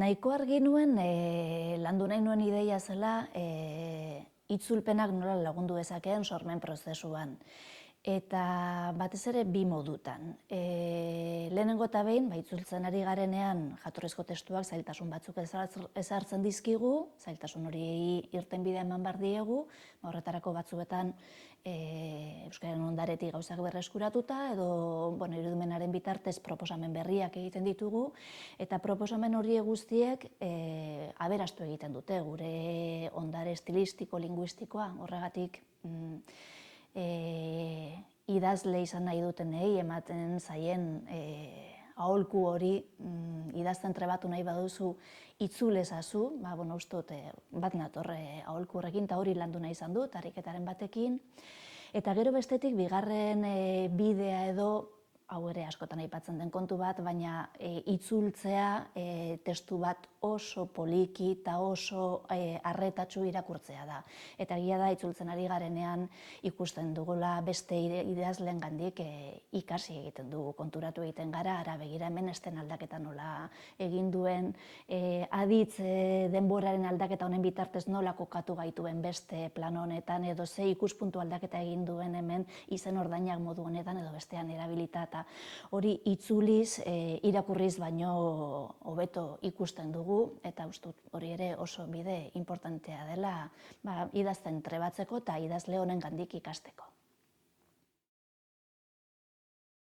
Nahiko argi nuen, landu nahi nuen ideia zela, itzulpenak nola lagundu dezakeen sormen prozesuan. Eta batez ere bi modutan. Lehenengo eta behin, itzultzen ari garenean jatorrizko testuak zailtasun batzuk ezartzen dizkigu, zailtasun hori irtenbidea eman behar diegu, horretarako batzuetan euskararen ondaretik gauzak berreskuratuta edo irudimenaren bitartez proposamen berriak egiten ditugu, eta proposamen horiek guztiek aberastu egiten dute gure ondare estilistiko, linguistikoa, horregatik idazle izan nahi dutenei ematen zaien aholku hori idazten trebatu nahi baduzu itzul ezazu, uste dut bat natorre aholku horrekin, eta hori landu nahi izan dut, ariketaren batekin. Eta gero bestetik, bigarren bidea edo, hau ere askotan aipatzen den kontu bat, baina itzultzea testu bat oso poliki eta oso arretatsu irakurtzea da. Eta egia da, itzultzen ari garenean ikusten dugula beste idazleen gandik ikasi egiten dugu, konturatu egiten gara, ara begira hemen esten aldaketa nola egin duen, aditz denboraren aldaketa honen bitartez nola kokatu gaituen beste plano honetan, edo ze ikuspuntu aldaketa egin duen hemen izen ordainak modu honetan edo bestean erabilita, eta hori itzuliz, irakurriz baino hobeto ikusten dugu, eta uste dut hori ere oso bide importantea dela idazten trebatzeko eta idazle honen gandik ikasteko.